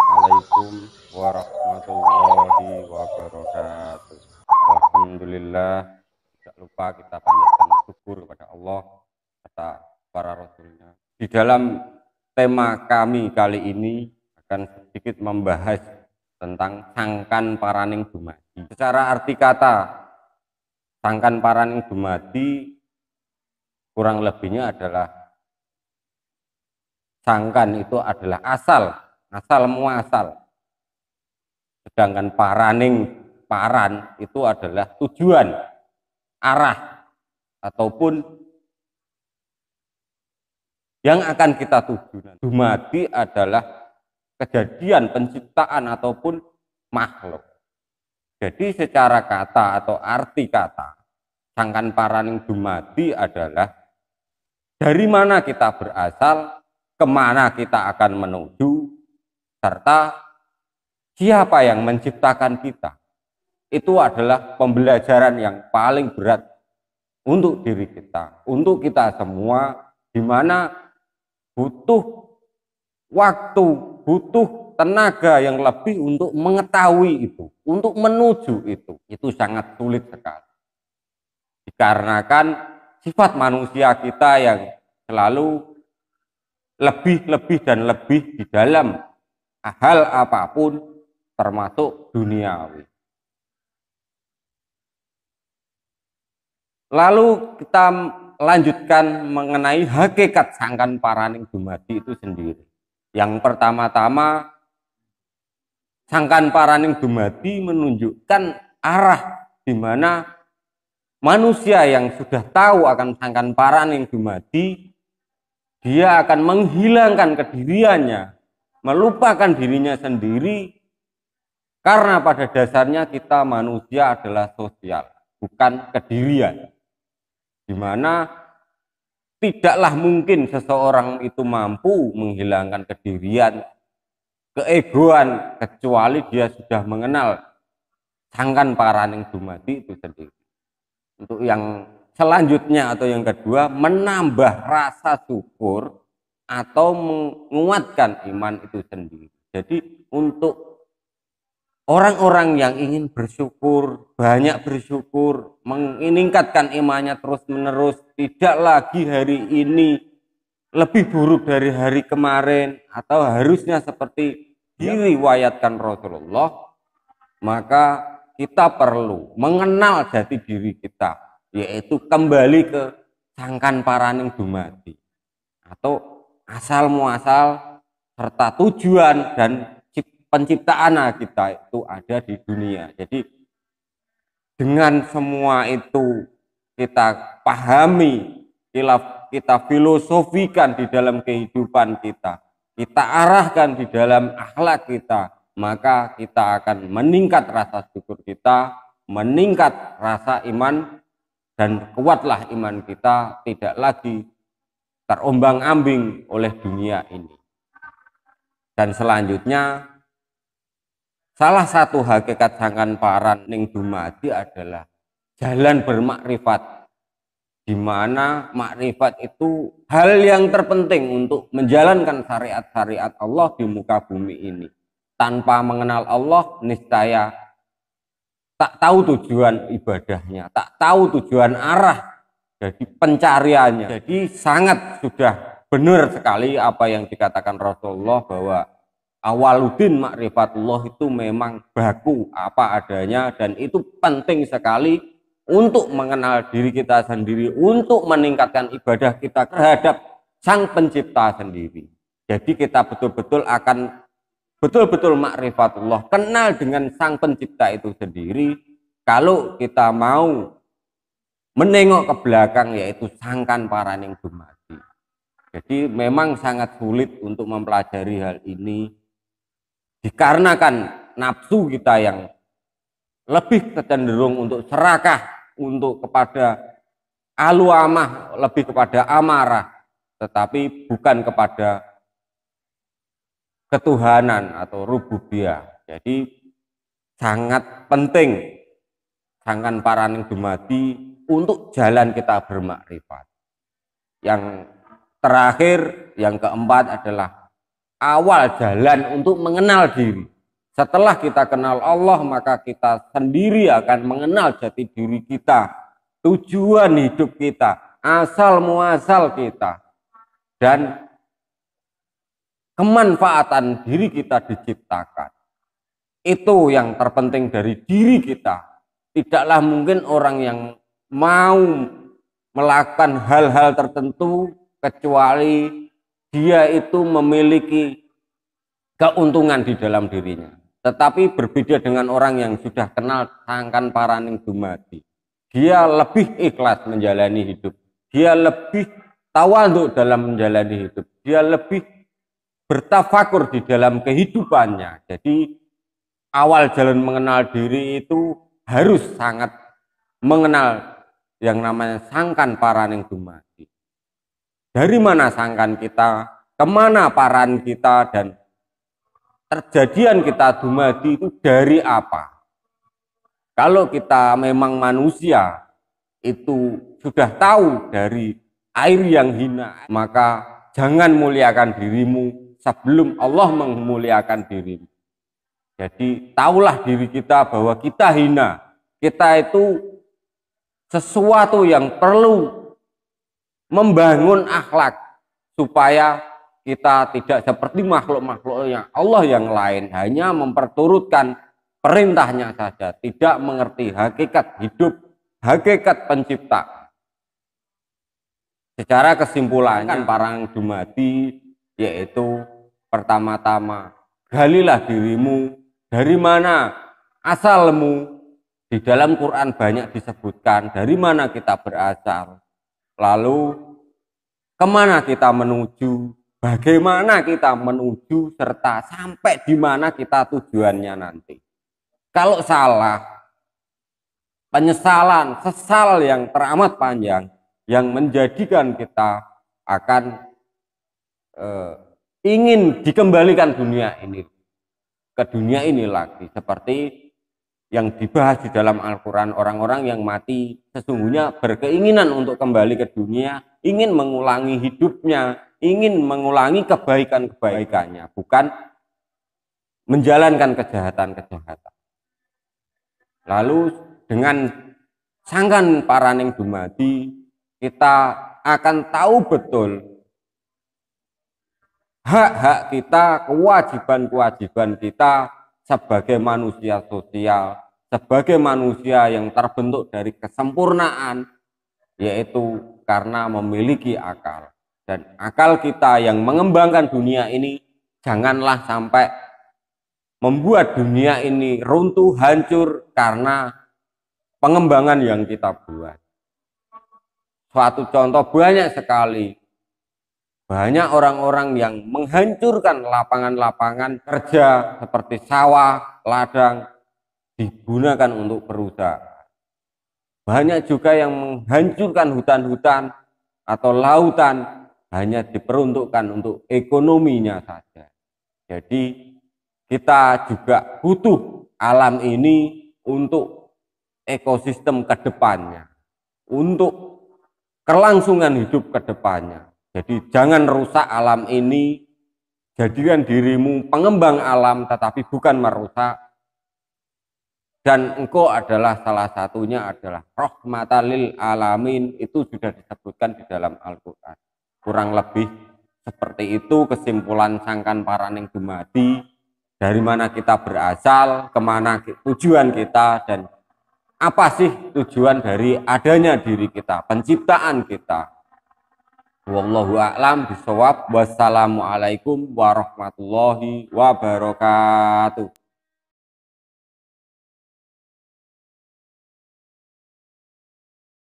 Assalamualaikum warahmatullahi wabarakatuh. Alhamdulillah, tidak lupa kita panjatkan syukur kepada Allah atas para rasulnya. Di dalam tema kami kali ini akan sedikit membahas tentang sangkan paraning dumadi. Secara arti kata, sangkan paraning dumadi kurang lebihnya adalah sangkan itu adalah asal muasal, sedangkan paran itu adalah tujuan, arah, ataupun yang akan kita tuju. Dumadi adalah kejadian penciptaan ataupun makhluk. Jadi secara kata atau arti kata, sangkan paraning dumadi adalah dari mana kita berasal, kemana kita akan menuju, serta siapa yang menciptakan kita. Itu adalah pembelajaran yang paling berat untuk diri kita, untuk kita semua, di mana butuh waktu, butuh tenaga yang lebih untuk mengetahui itu, untuk menuju itu. Itu sangat sulit sekali. Dikarenakan sifat manusia kita yang selalu lebih dan lebih di dalam hal apapun, termasuk duniawi. Lalu kita lanjutkan mengenai hakikat sangkan paraning dumadi itu sendiri. Yang pertama-tama, sangkan paraning dumadi menunjukkan arah di mana manusia yang sudah tahu akan sangkan paraning dumadi, dia akan menghilangkan kediriannya, melupakan dirinya sendiri, karena pada dasarnya kita manusia adalah sosial, bukan kedirian. Di mana tidaklah mungkin seseorang itu mampu menghilangkan kedirian, keegoan, kecuali dia sudah mengenal sangkan paraning dumadi itu sendiri. Untuk yang selanjutnya atau yang kedua, menambah rasa syukur atau menguatkan iman itu sendiri. Jadi untuk orang-orang yang ingin bersyukur, banyak bersyukur, meningkatkan imannya terus-menerus, tidak lagi hari ini lebih buruk dari hari kemarin, atau harusnya seperti diriwayatkan Rasulullah, maka kita perlu mengenal jati diri kita, yaitu kembali ke sangkan paraning dumadi atau asal muasal serta tujuan dan penciptaan kita itu ada di dunia. Jadi dengan semua itu kita pahami, kita filosofikan di dalam kehidupan kita arahkan di dalam akhlak kita, maka kita akan meningkat rasa syukur kita, meningkat rasa iman, dan kuatlah iman kita, tidak lagi terombang-ambing oleh dunia ini. Dan selanjutnya, salah satu hakikat sangkan paraning dumadi adalah jalan bermakrifat, di mana makrifat itu hal yang terpenting untuk menjalankan syariat-syariat Allah di muka bumi ini. Tanpa mengenal Allah, niscaya tak tahu tujuan ibadahnya, tak tahu tujuan arah jadi pencariannya. Jadi sangat sudah benar sekali apa yang dikatakan Rasulullah, bahwa awaluddin makrifatullah itu memang baku apa adanya, dan itu penting sekali untuk mengenal diri kita sendiri, untuk meningkatkan ibadah kita terhadap Sang Pencipta sendiri. Jadi kita betul-betul akan betul-betul makrifatullah, kenal dengan Sang Pencipta itu sendiri, kalau kita mau menengok ke belakang, yaitu sangkan paraning dumadi. Jadi memang sangat sulit untuk mempelajari hal ini, dikarenakan nafsu kita yang lebih cenderung untuk serakah, untuk kepada aluamah, lebih kepada amarah, tetapi bukan kepada ketuhanan atau rububiyah. Jadi sangat penting sangkan paraning dumadi untuk jalan kita bermakrifat. Yang terakhir, yang keempat adalah awal jalan untuk mengenal diri. Setelah kita kenal Allah, maka kita sendiri akan mengenal jati diri kita, tujuan hidup kita, asal muasal kita, dan kemanfaatan diri kita diciptakan. Itu yang terpenting dari diri kita. Tidaklah mungkin orang yang mau melakukan hal-hal tertentu kecuali dia itu memiliki keuntungan di dalam dirinya. Tetapi berbeda dengan orang yang sudah kenal sangkan paraning dumadi. Dia lebih ikhlas menjalani hidup. Dia lebih tawadhu dalam menjalani hidup. Dia lebih bertafakur di dalam kehidupannya. Jadi awal jalan mengenal diri itu harus sangat mengenal yang namanya sangkan paraning dumadi. Dari mana sangkan kita, kemana paran kita, dan terjadian kita dumadi itu dari apa? Kalau kita memang manusia itu sudah tahu dari air yang hina, maka jangan muliakan dirimu sebelum Allah memuliakan dirimu. Jadi tahulah diri kita bahwa kita hina. Kita itu sesuatu yang perlu membangun akhlak supaya kita tidak seperti makhluk-makhluk yang Allah yang lain, hanya memperturutkan perintahnya saja, tidak mengerti hakikat hidup, hakikat pencipta. Secara kesimpulannya paraning dumadi yaitu pertama-tama galilah dirimu, dari mana asalmu. Di dalam Quran banyak disebutkan dari mana kita berasal, lalu kemana kita menuju, bagaimana kita menuju, serta sampai di mana kita tujuannya nanti. Kalau salah, penyesalan, sesal yang teramat panjang yang menjadikan kita akan ingin dikembalikan dunia ini ke dunia ini lagi, seperti yang dibahas di dalam Al-Quran. Orang-orang yang mati sesungguhnya berkeinginan untuk kembali ke dunia, ingin mengulangi hidupnya, ingin mengulangi kebaikan-kebaikannya, bukan menjalankan kejahatan-kejahatan. Lalu dengan sangkan paraning dumadi kita akan tahu betul hak-hak kita, kewajiban-kewajiban kita sebagai manusia sosial, sebagai manusia yang terbentuk dari kesempurnaan, yaitu karena memiliki akal. Dan akal kita yang mengembangkan dunia ini janganlah sampai membuat dunia ini runtuh, hancur karena pengembangan yang kita buat. Suatu contoh banyak sekali. Banyak orang-orang yang menghancurkan lapangan-lapangan kerja seperti sawah, ladang, digunakan untuk perusahaan. Banyak juga yang menghancurkan hutan-hutan atau lautan hanya diperuntukkan untuk ekonominya saja. Jadi kita juga butuh alam ini untuk ekosistem ke depannya, untuk kelangsungan hidup ke depannya. Jadi jangan rusak alam ini, jadikan dirimu pengembang alam tetapi bukan merusak. Dan engkau adalah salah satunya adalah rahmatan lil alamin, itu sudah disebutkan di dalam Al-Quran. Kurang lebih seperti itu kesimpulan sangkan paraning dumadi, dari mana kita berasal, kemana tujuan kita, dan apa sih tujuan dari adanya diri kita, penciptaan kita. Wallahu a'lam bishawab. Wassalamualaikum warahmatullahi wabarakatuh.